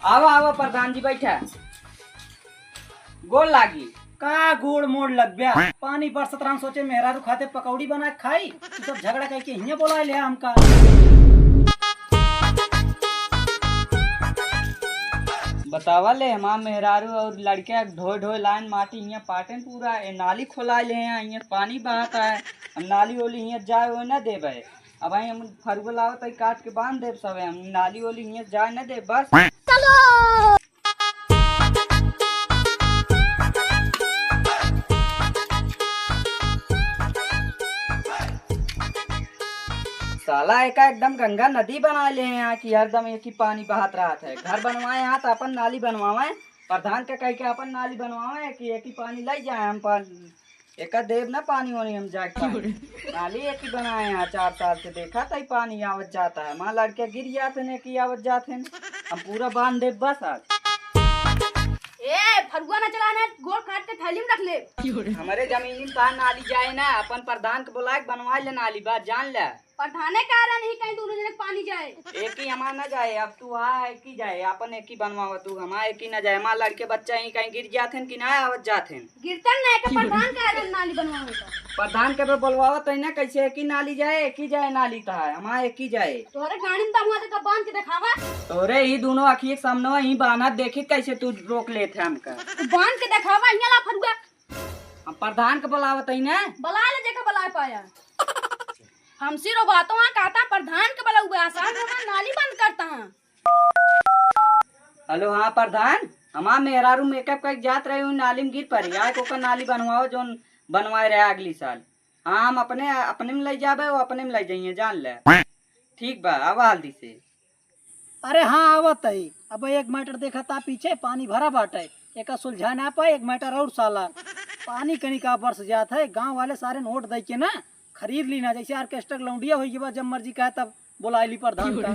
आवा आवा प्रधान जी बैठा। गोल लागी का गोड़ मोड़ लग गया। पानी बरसत राम सोचे मेहरारू खाते पकौड़ी बना के खाई, तू सब झगड़ा करके हियां बोला ले हमका। बतावा ले हमार मेहरारू और लड़के ढोए ढोए लाइन माटी हियां पाटन पूरा ए नाली खोला ले हैं, हियां पानी बहाता है। हम नाली ओली हियां जाए वो न देबे। अब हम फरुगल आवत है काट के बांध देब सब, हम नाली ओली हियां जाए न दे बस। साला एका एकदम गंगा नदी बना ले हैं यहाँ की, हरदम एक ही पानी बहात रहा है। घर बनवाए यहाँ तो अपन नाली बनवावे, प्रधान के कह के अपन नाली बनवावे कि एक ही पानी लग जाए। हम एक देव ना पानी होनी हम जाके नाली एक ही बनाए यहाँ 4 साल से, देखा था पानी आवत जाता है। वहाँ लड़के गिर जाते हैं कि आवत जाते हैं, हम पूरा बांध दे बस। आज फरुआ न चलाना, गोड़ काट के थैली में रख ले। हमारे जमीन में कहा नाली जाए ना, अपन प्रधान के बुला के बनवा ले नाली, बात जान ले। प्रधाने कह रहा नहीं कहीं दोनों जने पानी जाए। एक ही हमारा न जाए, अब तू आ एक ही जाए, अपन एक ही बनवाओ, तू हमारा एक ही न जाए। हमारे लड़के बच्चा ही कहीं गिर जाते हैं कि ना आवत जाते हैं। गिरतन नहीं के प्रधान कह रहा नाली बनवाने का। प्रधान के बोलवावत है ना, कैसे एक ही नाली जाए, एक ही जाए नाली तो है हमारा एक ही जाए। तोहरे गाड़ी में दमुआ तक बांध के दिखावा। तोरे ही दोनों अखिए सामने ही बाना देखी कैसे तू रोक लेते हमका। तू बांध के दिखावा, हियां ला फरुआ। हम प्रधान के बोलावत है ना, बला ले जेके बला पाया। हमसी रो बातों आ कहता प्रधान के बला हुआ आसान में नाली बंद करता हां। हेलो हाँ प्रधान, हमारा मेहरारू मेकअप कर जात रहे हूँ नाली में गिर पड़ी, आए को नाली बनवाओ जो बनवाए रहे अगली साल। हाँ हम अपने में ले जाबे, वो अपने में ले जाइए जान ले। ठीक बा अब हल्दी से। अरे हाँ आवत है। अब एक मैटर देखा था पीछे पानी भरा बाटे, एक सुलझा ना पाए। एक मैटर और साला पानी कहीं का बरस जाता है, गांव वाले सारे नोट दे के ना खरीद ली ना, जैसे ऑर्केस्ट्रा लौंडिया हुई के बाद जब मर्जी कहे तब बुला ली प्रधान का।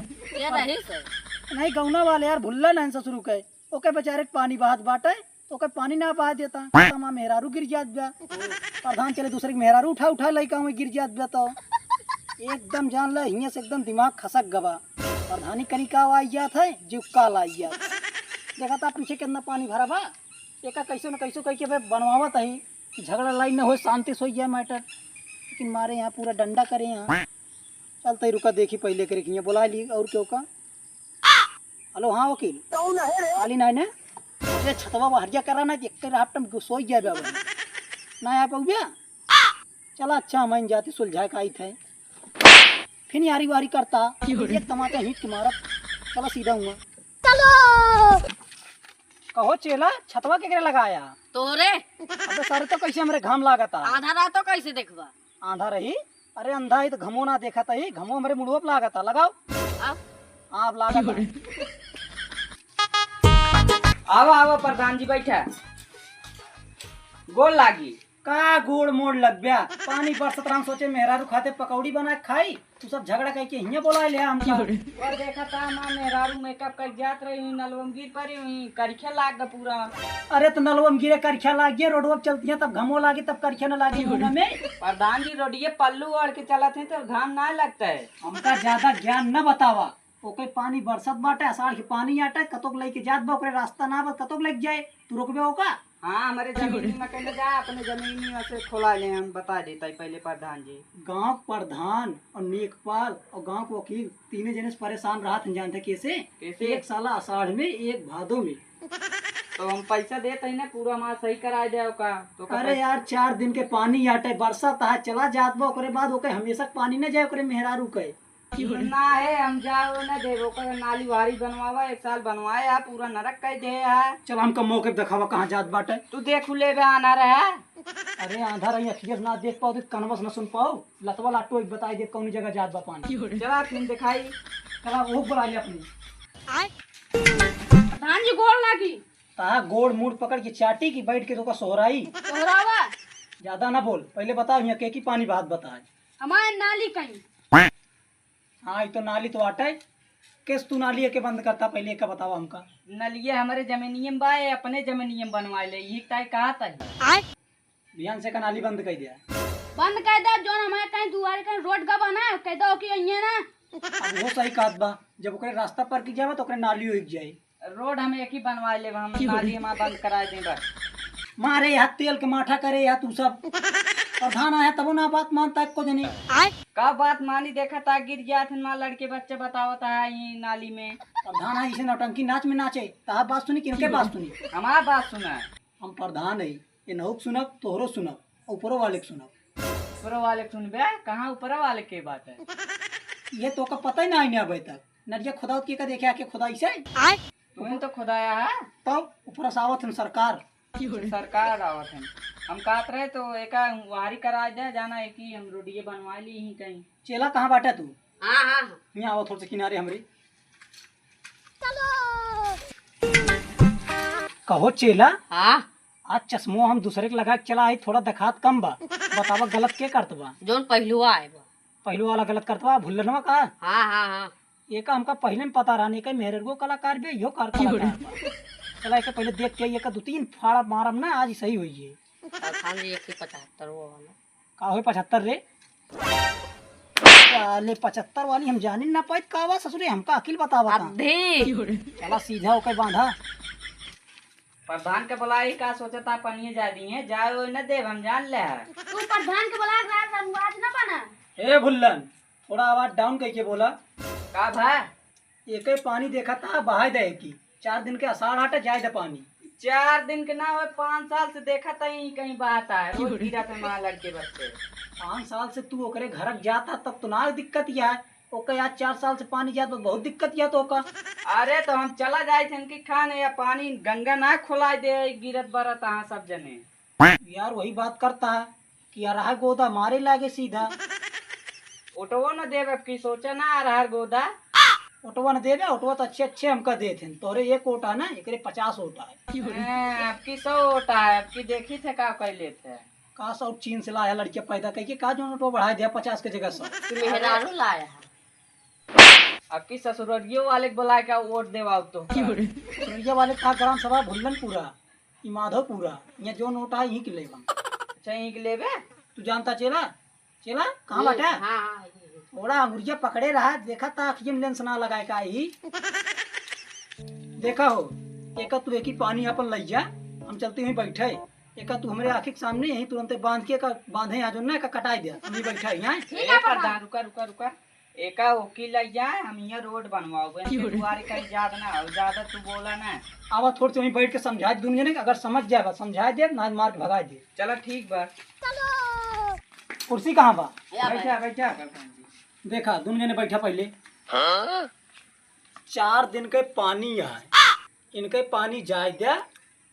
नहीं गौना वाले यार भुल्ला नहीं से शुरू कहे, ओके बेचारे पानी बहात बाटे, ओके पानी ना बहा देता तमा मेहरारू गिर जात बा। प्रधान चले दूसरे के मेहरारू उठा उठा लइका में गिर जात बा। तो एकदम जान ले हियां से एकदम दिमाग खसक गवा। प्रधानी कनी का आई जात है, जुक्का लाई जात। देखा था पीछे कितना पानी भरा बा, एका कैसे न कैसे कह के बनवावत है, झगड़ा लाई न हो, शांति से हो जाए मैटर। लेकिन मारे यहाँ पूरा डंडा करे यहाँ। चलते रुका देखी पहले करे कि बुला ली और क्यों का। हेलो हाँ वकील आली ना ये छतवा हरिया करा ना, एक राफ्ट में सोई जाए बाबा ना आ पाऊ बया। चला अच्छा मैं जाती सुलझाए का आई थे, फिर यारी वारी करता एक टमाटर हिट के मारत। चलो सीधा हुआ चलो। कहो चेला छतवा के लगाया तोरे। अबे सर तो कैसे हमरे घाम लागता। आधा रात तो कैसे देखबा। आंधा रही, अरे अंधा ही तो घमो ना देखा था, ही घमो हमारे मुड़ुआ पे लागता। लगाओ आप लागता। आवा आवा प्रधान जी बैठा। गोल लागी का गोड़ मोड़ लग गया। पानी बरसत राम सोचे मेहरारू खाते पकौड़ी बना के खाई, तू सब झगड़ा करके हियां बोला ले हमका। और देखा था मां मेहरारू मेकअप कर जात रही हुई, नलवम गिर पड़ी हुई, करखिया लाग गया पूरा। अरे तो नलवम गिरे करखिया लाग गया, रोडवा चलती है तब घमो लागी, तब करखिया न लागी मुंह में। प्रधान जी रोडिये पल्लू ओढ़ के चलत है तो घाम ना लगता है। हमका ज्यादा ज्ञान न बतावा। ओके पानी बरसत बाटे, आषाढ़ के पानी आटे, कतोक लेके जात बा, ओकरे रास्ता ना बा, कतोक लग जाए तू रोकबे ओका। हाँ हमारे जमीन में कहने जा, अपने जमीन में से खोला ले, हम बता देता है पहले प्रधान जी। गांव प्रधान और नेकपाल और गांव के वकील तीनों जने से परेशान रहा थे, जानते कैसे? एक साला आषाढ़ में एक भादों में। तो हम पैसा देते हैं ना पूरा, हमारा सही करा दे का। तो अरे यार 4 दिन के पानी आटे, बरसात है चला जात बा, ओकरे बाद ओके हमेशा पानी न जाए, ओकरे मेहरारू कहे ना है हम जाओ न दे, ओकर नाली वारी बनवावा, 1 साल बनवाए है, पूरा नरक कह दे है। चल हमका मौके पे दिखावा कहाँ जात बाटे। तू देख ले बे आना रहा। अरे आंधा रही अखियस ना देख पाओ, कनवस न सुन पाओ, लतवा लाटो एक बताई दे कौन जगह जात बा पानी। चला फिल्म दिखाई, चला वो बुला ले अपनी। प्रधान जी गोड़ लागी। ता गोड़ मूड़ पकड़ के चाटी की बैठ के तो का सोहराई। तोहरावा ज्यादा ना बोल, पहले बताओ यहाँ के की पानी बात बताए। हमारे नाली कहीं। हाँ ये तो नाली तो आटा है, किस तू नाली के बंद करता पहले का बताओ हमका। नलिये हमारे जमीनिये में बाए, अपने जमीनिये में बनवाए ले, यही तय कहा था। बिहान से का नाली बंद कर दिया। बंद कर दे, जो हमारे कहीं दुआरे कहीं रोड का बना है कह दो कि ये ना। अब वो सही बात बा, जब ओकरे रास्ता पर की जावे तो ओकरे नाली उग जाए। रोड हम एक ही बनवा ले, हम नाली हम बंद करा दें बस। मारे यहाँ तेल के माठा करे या तू सब प्रधान आया तब ना बात मानता है को जने। का बात मानी, देखा था गिर गया था ना लड़के बच्चे बतावता है ये नाली में। प्रधान है इसे नौटंकी नाच में नाचे ता बात सुनी किनके बात सुनी। हमारा बात सुना है। हम प्रधान है ये नहुक सुनब तोहरो सुनब ऊपरो वाले के सुनब। ऊपर वाले सुनबे, कहाँ ऊपर वाले के बात है। ये तो का पता ही ना नहीं अबे तक नरिया खुदा के का देखे आके खुदाई से तुम्हें तो खुदाया है, तब ऊपर से आवत है सरकार। सरकार आवत है। हम कहते रहे तो एक वारी करा दे जाना है कि हम रोडिये बनवा ली ही कहीं। चेला कहाँ बाटा तू? हाँ हाँ यहाँ आओ थोड़ा सा किनारे हमरी। कहो चेला हाँ। आज चश्मो हम दूसरे के लगा के चला आई थोड़ा दिखात कम बा, बतावा गलत के करत बा? जोन पहलुआ है पहलो वाला गलत करत बा भुल्लनवा का। हाँ हाँ हाँ। ये का हमका पहले में पता रहा नहीं का मेहरगो कलाकार भी यो कलाकार बा। चला एक पहले देख के ये का 2-3 फाड़ा मारम ना आज सही हुई है। प्रधान जी 175 वो वाला का हो 75 रे साले 75 वाली हम जाने ना पाई का बा ससुरे हमका अकिल बतावा का। चला सीधा होके बांधा। प्रधान के बुलाई का सोचता पनिए जा दी है, जाओ न देव हम जान ले। तू प्रधान के बुला आज ना बना। ए भुल्लन थोड़ा आवाज डाउन करके बोला। का भाई एक ही पानी देखा था बहाय दे की 4 दिन के आषाढ़ हटा जाए दे पानी। 4 दिन के ना हो 5 साल से देखा था ही कहीं बहाता है, रोज गिरा था वहाँ लड़के बच्चे। 5 साल से तू ओकरे घर जाता तब तो ना दिक्कत या है ओके आज 4 साल से पानी जाता तो बहुत दिक्कत या तो का। अरे तो हम चला जाए थे इनकी खाने या पानी गंगा ना खुला दे गिरत बरत हाँ सब जने। यार वही बात करता है कि यार रहा गोदा मारे लागे सीधा। ओटो न देव अब की सोचा ना आ रहा गोदा। ओटवा न देवे ओटवा तो अच्छे अच्छे हमका दे थे तोरे एक ओटा ना एकरे 50 ओटा है। अब की 100 ओटा है, अब की देखी थे का कैले थे। का सब चीन से लाया लड़के पैदा करके का जो ओटवा बढ़ा दिया 50 के जगह 100। मेहरारू लाया है। अब की ससुरियो वाले के बुला के वोट देवाओ तो। ससुरिया वाले का ग्राम सभा भुल्लन पूरा ई माधव पूरा यहाँ जो नोटा है यहीं के लेबा। अच्छा यहीं के लेबे तू जानता चेला चेला कहाँ बाटा? हाँ हाँ। थोड़ा अंगुरिया पकड़े रहा देखा था अखियन में लेंस ना लगाए का ही। देखा हो एक तू एक ही पानी अपन लई जा हम चलते हुए बैठे एक तू हमारे आँखी के सामने यही तुरंत बांध के का बांधे आ जो ना का कटाई दे हम ही बैठे यहाँ। प्रधान रुका रुका रुका एका ओकी लग जाए हम यहाँ रोड बनवाओगे दुआरे कहीं ज्यादा ना हो, ज्यादा तू बोला ना। आवा थोड़ी सी वहीं बैठ के समझा दे दुनिया ने अगर समझ जाएगा समझा दे ना मार के भगा दे। चलो ठीक बा। कुर्सी कहाँ बा? बैठा बैठा प्रधान जी। देखा दुनिया ने बैठा पहले 4 दिन के पानी आए इनके पानी जाए दिया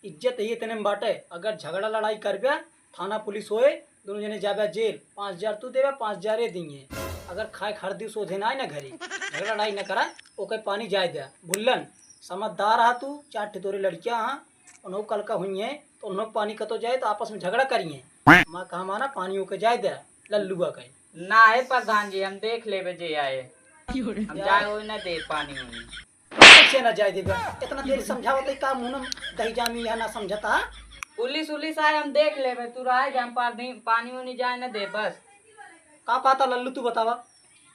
इज्जत ये इतने में बाटे। अगर झगड़ा लड़ाई कर बिया थाना पुलिस होए दोनों जने जाबे जेल 5000 तू देवे 5000 ये दिए। अगर खाए खरदी सोधे ना ना घरे झगड़ा लड़ाई न करा ओके पानी जाए दिया। भुल्लन समझदार हा तू 4 ठितोरी लड़कियां हाँ उन्हों कल का हुई है तो उन्हों पानी कतो जाए तो आपस में झगड़ा करिए माँ कहा माना पानी ओके जाए दिया लल्लुआ कहे ना है प्रधान जी हम देख ले जे आए हम जाए वो न दे पानी उन्हीं। कैसे ना जाए देगा इतना देर समझावत है का मुंह दही जामी या ना समझता। पुलिस उलिस आए हम देख ले तू रहा है हम पानी उनी जाए न दे बस। का पाता लल्लू तू बतावा।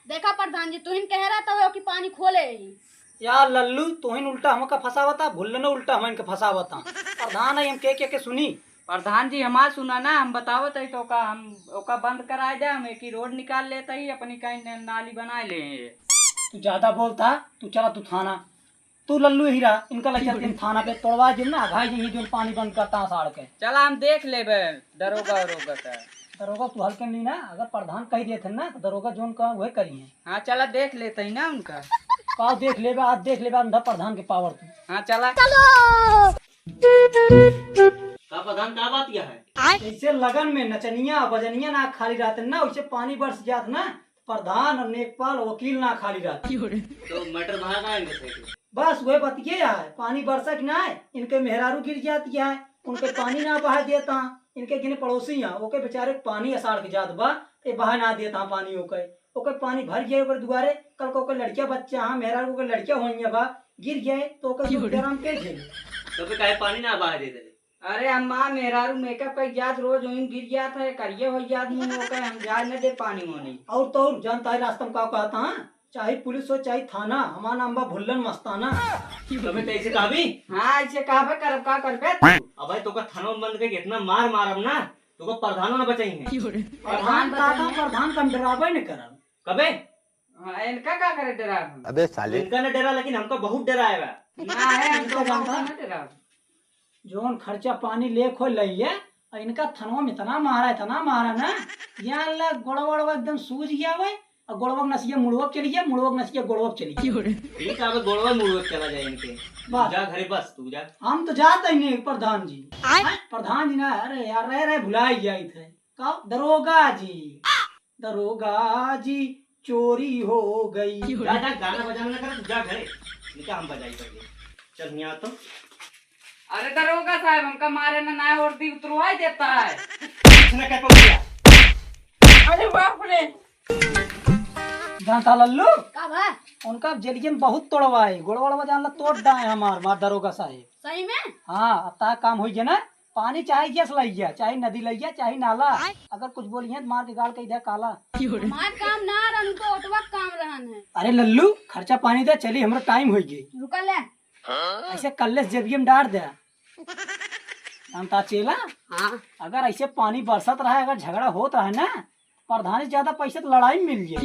देखा प्रधान जी तुहिन कह रहा था कि पानी खोले ही। यार लल्लू तुहिन उल्टा हमका फंसावता भुल्लन उल्टा हम इनके फंसावता। प्रधान है हम के सुनी। प्रधान जी हमार सुना ना हम बतावत है तो का हम ओका बंद कराए दे हम एक ही रोड निकाल लेते ही अपनी कहीं नाली बना ले। तू ज्यादा बोलता तू चला तू थाना तू लल्लू हीरा इनका लग चलते थाना पे तोड़वा जिन ना घाई जी जो पानी बंद करता साड़ के। चला हम देख ले दरोगा वरोगा का। दरोगा तू हल्के नहीं ना अगर प्रधान कह दिए थे ना तो दरोगा जोन का वही करिए। हाँ चला देख लेते ही ना उनका। का देख लेबे आज देख लेबे अंधा प्रधान के पावर तू। हाँ चला का प्रधान का बात यह है जैसे लगन में नचनिया बजनिया ना खाली रहते ना वैसे पानी बरस जात ना प्रधान और नेकपाल वकील ना खाली रहते तो मटर भागाएंगे बस वही बतिए है पानी बरसक ना है इनके मेहरारू गिर जाती है उनके पानी ना बहा देता इनके गिने पड़ोसी हैं ओके बेचारे पानी असाड़ के जात बा ते बहा ना देता पानी ओके पानी भर गए ओकर दुआरे कल को लड़किया बच्चा हाँ मेहरारू के लड़किया हुई बा गिर गए तो ओकर गरम के झेल तो काहे पानी ना बहा देते। अरे अम्मा मेहरारू मेकअप का जात रोज वहीं गिर जाता है करिए हो जात मुंह होकर हम जा न दे पानी होनी। और तो और जानता है रास्ता में का कहता हाँ चाहे पुलिस हो चाहे थाना हमारा नाम बा भुल्लन मस्ताना। तबे कैसे कहबी? हाँ ऐसे कहबे करब का करबे अबे तो का थाना में बंद के इतना मार मारब ना तो को प्रधानो ना बचाई है। प्रधान काका प्रधान कम डरावे न करब। कबे हाँ, इनका का करे डरा अबे साले इनका न डरा लेकिन हमको बहुत डराया है। ना है हमको जानता ना डरा। जोन खर्चा पानी ले खो लइए और इनका थनवा में इतना मारा ना यहाँ लग गोड़वा एकदम सूझ गया भाई और गोड़वा नसिया मुड़वक चली गया मुड़वक नसिया गोड़वक चली गया। ठीक है, अब गोलवा मुड़ चला जाए इनके। बस। जा घरे बस तू जा। हम तो जाते ही नहीं प्रधान जी। प्रधान जी ना अरे यार रह भुला ही गए थे का दरोगा जी चोरी हो गई। जा जा गाना बजाना ना कर, तू जा घरे। निका हम बजाई पहले। चल यहाँ तो अरे दरोगा साहब हमका मारे ना ना और दी उतरवाई देता है। इसने क्या कर दिया? अरे बाप रे जानता लल्लू का बा उनका जेलिए में बहुत तोड़वाए गोड़वा जानला तोड़ डाए हमार दरोगा साहेब। सही में हाँ अब ता काम हो गया ना पानी चाहे गैस लग गया चाहे नदी लग गया चाहे नाला अगर कुछ बोलिए तो मार के गाल के इधर काला। हमार काम ना रहन तो ओटवा काम रहन है। अरे लल्लू खर्चा पानी दे चली हमरा टाइम हो गई रुका ले ऐसे कल्ले से जेबिए में डाल दे जानता चेला। हाँ अगर ऐसे पानी बरसत रहा अगर झगड़ा होता है ना प्रधान से ज्यादा पैसे तो लड़ाई में मिल गया।